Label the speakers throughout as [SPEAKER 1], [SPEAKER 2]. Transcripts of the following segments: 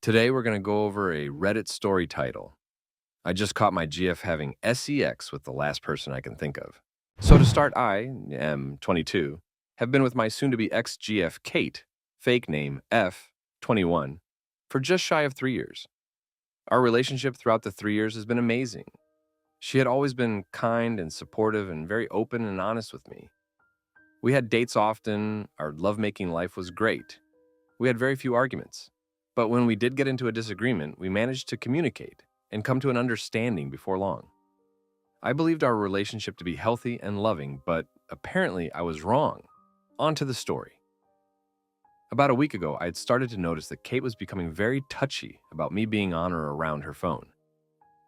[SPEAKER 1] Today we're going to go over a Reddit story title. I just caught my GF having SEX with the last person I can think of. So to start, I am 22, have been with my soon-to-be ex-GF Kate, fake name F21, for just shy of 3 years. Our relationship throughout the 3 years has been amazing. She had always been kind and supportive and very open and honest with me. We had dates often, our lovemaking life was great. We had very few arguments. But when we did get into a disagreement, we managed to communicate and come to an understanding before long. I believed our relationship to be healthy and loving, but apparently I was wrong. On to the story. About a week ago, I had started to notice that Kate was becoming very touchy about me being on or around her phone.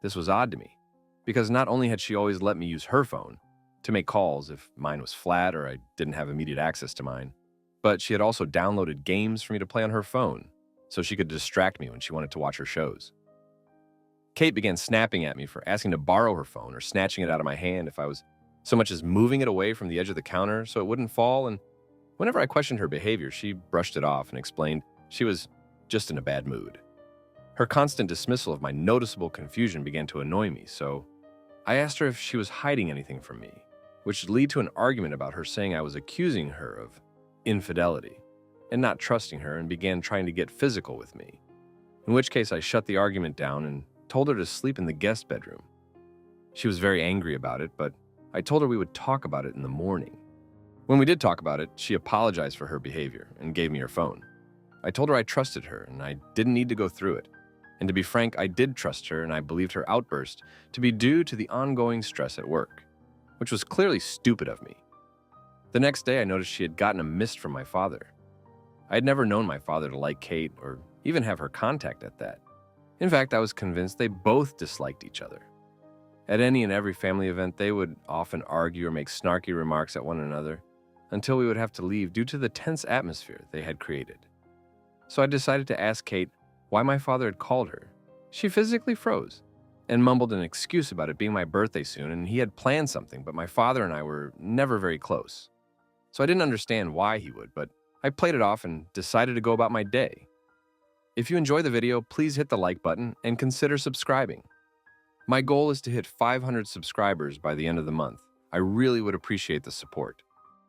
[SPEAKER 1] This was odd to me, because not only had she always let me use her phone to make calls if mine was flat or I didn't have immediate access to mine, but she had also downloaded games for me to play on her phone so she could distract me when she wanted to watch her shows. Kate began snapping at me for asking to borrow her phone or snatching it out of my hand if I was so much as moving it away from the edge of the counter so it wouldn't fall, and whenever I questioned her behavior, she brushed it off and explained she was just in a bad mood. Her constant dismissal of my noticeable confusion began to annoy me, so I asked her if she was hiding anything from me, which led to an argument about her saying I was accusing her of infidelity and not trusting her, and began trying to get physical with me, in which case I shut the argument down and told her to sleep in the guest bedroom. She was very angry about it, but I told her we would talk about it in the morning. When we did talk about it, she apologized for her behavior and gave me her phone. I told her I trusted her and I didn't need to go through it. And to be frank, I did trust her and I believed her outburst to be due to the ongoing stress at work, which was clearly stupid of me. The next day, I noticed she had gotten a mist from my father. I had never known my father to like Kate or even have her contact at that. In fact, I was convinced they both disliked each other. At any and every family event, they would often argue or make snarky remarks at one another until we would have to leave due to the tense atmosphere they had created. So I decided to ask Kate why my father had called her. She physically froze and mumbled an excuse about it being my birthday soon and he had planned something, but my father and I were never very close. So I didn't understand why he would, but I played it off and decided to go about my day. If you enjoy the video, please hit the like button and consider subscribing. My goal is to hit 500 subscribers by the end of the month. I really would appreciate the support.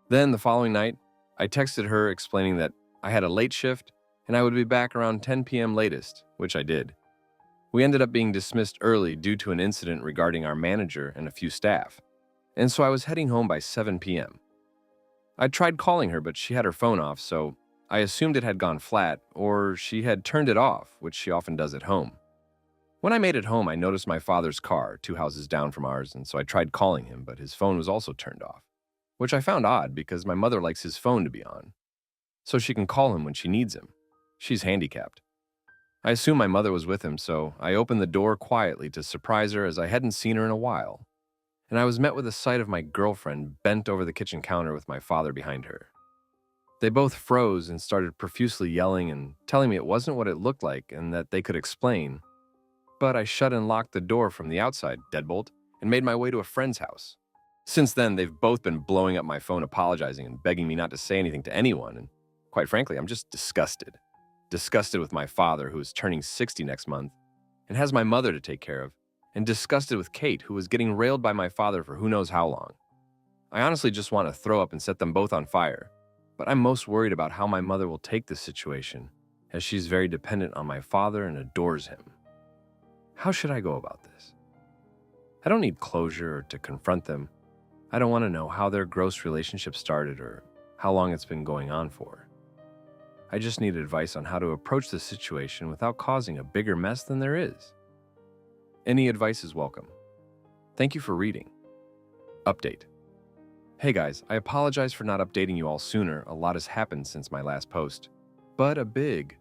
[SPEAKER 1] Then the following night, I texted her explaining that I had a late shift and I would be back around 10 p.m. latest, which I did. We ended up being dismissed early due to an incident regarding our manager and a few staff, and so I was heading home by 7 p.m. I tried calling her, but she had her phone off, so I assumed it had gone flat, or she had turned it off, which she often does at home. When I made it home, I noticed my father's car, 2 houses down from ours, and so I tried calling him, but his phone was also turned off, which I found odd because my mother likes his phone to be on, so she can call him when she needs him. She's handicapped. I assumed my mother was with him, so I opened the door quietly to surprise her as I hadn't seen her in a while, and I was met with the sight of my girlfriend bent over the kitchen counter with my father behind her. They both froze and started profusely yelling and telling me it wasn't what it looked like and that they could explain. But I shut and locked the door from the outside, deadbolt, and made my way to a friend's house. Since then, they've both been blowing up my phone, apologizing and begging me not to say anything to anyone, and quite frankly, I'm just disgusted. Disgusted with my father, who is turning 60 next month, and has my mother to take care of, and disgusted with Kate, who was getting railed by my father for who knows how long. I honestly just want to throw up and set them both on fire, but I'm most worried about how my mother will take this situation, as she's very dependent on my father and adores him. How should I go about this? I don't need closure or to confront them. I don't want to know how their gross relationship started or how long it's been going on for. I just need advice on how to approach this situation without causing a bigger mess than there is. Any advice is welcome. Thank you for reading. Update. Hey guys, I apologize for not updating you all sooner. A lot has happened since my last post, but a big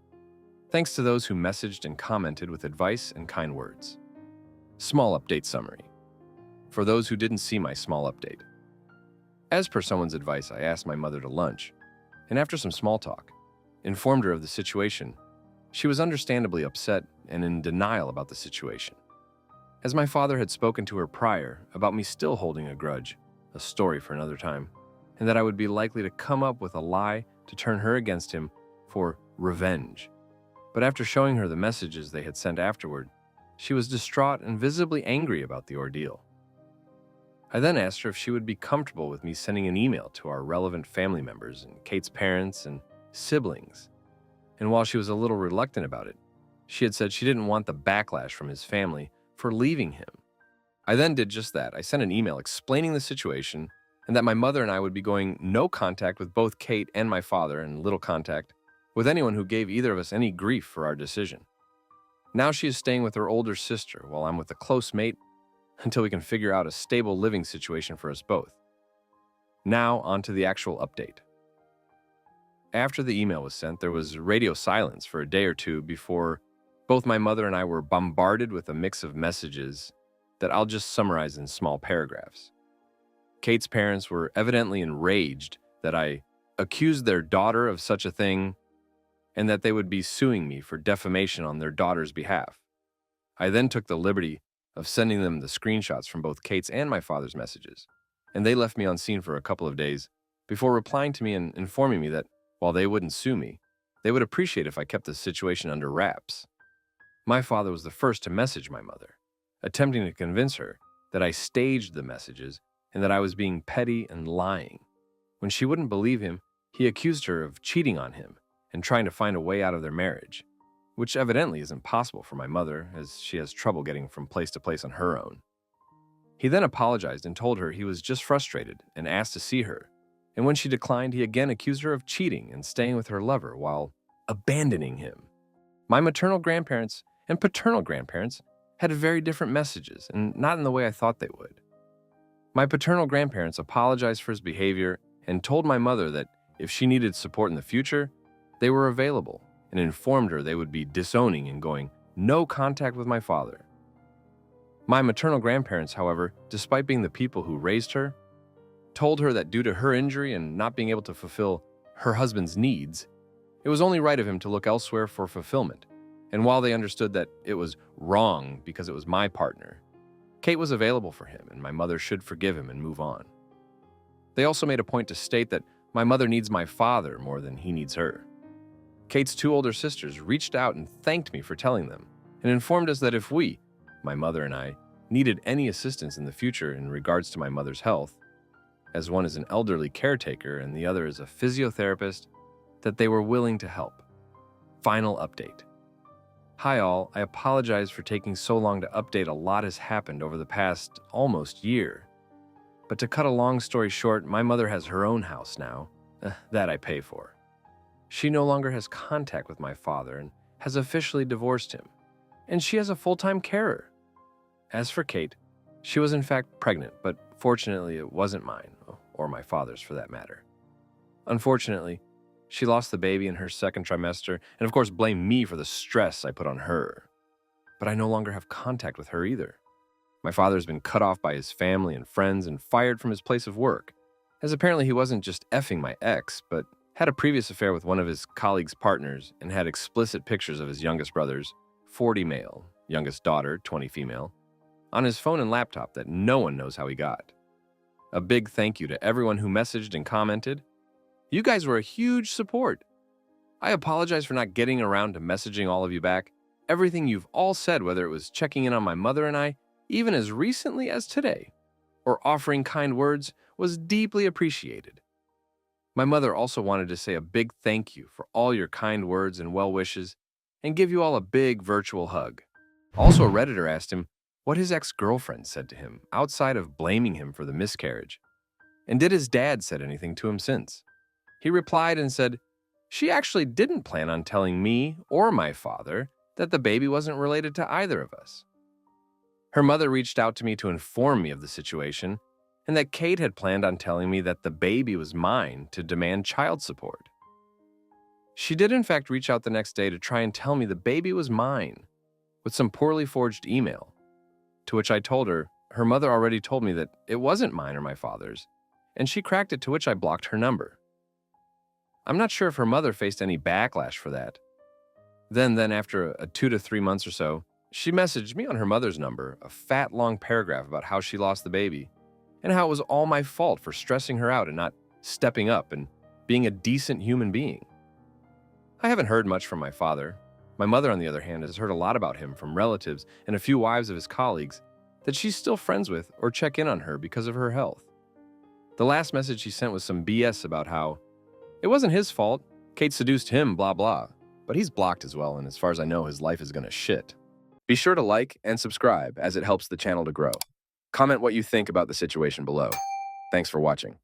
[SPEAKER 1] thanks to those who messaged and commented with advice and kind words. Small update summary. For those who didn't see my small update. As per someone's advice, I asked my mother to lunch, and after some small talk, informed her of the situation. She was understandably upset and in denial about the situation, as my father had spoken to her prior about me still holding a grudge, a story for another time, and that I would be likely to come up with a lie to turn her against him for revenge. But after showing her the messages they had sent afterward, she was distraught and visibly angry about the ordeal. I then asked her if she would be comfortable with me sending an email to our relevant family members and Kate's parents and siblings. And while she was a little reluctant about it, she had said she didn't want the backlash from his family for leaving him. I then did just that. I sent an email explaining the situation and that my mother and I would be going no contact with both Kate and my father and little contact with anyone who gave either of us any grief for our decision. Now she is staying with her older sister while I'm with a close mate until we can figure out a stable living situation for us both. Now on to the actual update. After the email was sent, there was radio silence for a day or two before both my mother and I were bombarded with a mix of messages that I'll just summarize in small paragraphs. Kate's parents were evidently enraged that I accused their daughter of such a thing and that they would be suing me for defamation on their daughter's behalf. I then took the liberty of sending them the screenshots from both Kate's and my father's messages, and they left me on scene for a couple of days before replying to me and informing me that while they wouldn't sue me, they would appreciate if I kept the situation under wraps. My father was the first to message my mother, attempting to convince her that I staged the messages and that I was being petty and lying. When she wouldn't believe him, he accused her of cheating on him and trying to find a way out of their marriage, which evidently isn't possible for my mother, as she has trouble getting from place to place on her own. He then apologized and told her he was just frustrated and asked to see her, and when she declined, he again accused her of cheating and staying with her lover while abandoning him. My maternal grandparents and paternal grandparents had very different messages, and not in the way I thought they would. My paternal grandparents apologized for his behavior and told my mother that if she needed support in the future, they were available, and informed her they would be disowning and going no contact with my father. My maternal grandparents, however, despite being the people who raised her, told her that due to her injury and not being able to fulfill her husband's needs, it was only right of him to look elsewhere for fulfillment. And while they understood that it was wrong because it was my partner, Kate was available for him and my mother should forgive him and move on. They also made a point to state that my mother needs my father more than he needs her. Kate's two older sisters reached out and thanked me for telling them, and informed us that if we, my mother and I, needed any assistance in the future in regards to my mother's health, as one is an elderly caretaker and the other is a physiotherapist, that they were willing to help. Final update. Hi all, I apologize for taking so long to update. A lot has happened over the past almost year. But to cut a long story short, my mother has her own house now, that I pay for. She no longer has contact with my father and has officially divorced him, and she has a full-time carer. As for Kate, she was in fact pregnant, but fortunately it wasn't mine, or my father's for that matter. Unfortunately, she lost the baby in her second trimester and of course blamed me for the stress I put on her. But I no longer have contact with her either. My father has been cut off by his family and friends and fired from his place of work, as apparently he wasn't just effing my ex, but had a previous affair with one of his colleagues' partners and had explicit pictures of his youngest brothers, 40 male, youngest daughter, 20 female, on his phone and laptop that no one knows how he got. A big thank you to everyone who messaged and commented. You guys were a huge support. I apologize for not getting around to messaging all of you back. Everything you've all said, whether it was checking in on my mother and I, even as recently as today, or offering kind words, was deeply appreciated. My mother also wanted to say a big thank you for all your kind words and well wishes and give you all a big virtual hug. Also, a Redditor asked him what his ex-girlfriend said to him outside of blaming him for the miscarriage, and did his dad said anything to him since. He replied and said, she actually didn't plan on telling me or my father that the baby wasn't related to either of us. Her mother reached out to me to inform me of the situation and that Kate had planned on telling me that the baby was mine to demand child support. She did in fact reach out the next day to try and tell me the baby was mine with some poorly forged email, to which I told her her mother already told me that it wasn't mine or my father's, and she cracked it, to which I blocked her number. I'm not sure if her mother faced any backlash for that. Then after 2 to 3 months or so, she messaged me on her mother's number a fat long paragraph about how she lost the baby and how it was all my fault for stressing her out and not stepping up and being a decent human being. I haven't heard much from my father. My mother, on the other hand, has heard a lot about him from relatives and a few wives of his colleagues that she's still friends with or check in on her because of her health. The last message she sent was some BS about how it wasn't his fault, Kate seduced him, blah blah. But he's blocked as well, and as far as I know, his life is gonna shit. Be sure to like and subscribe as it helps the channel to grow. Comment what you think about the situation below. Thanks for watching.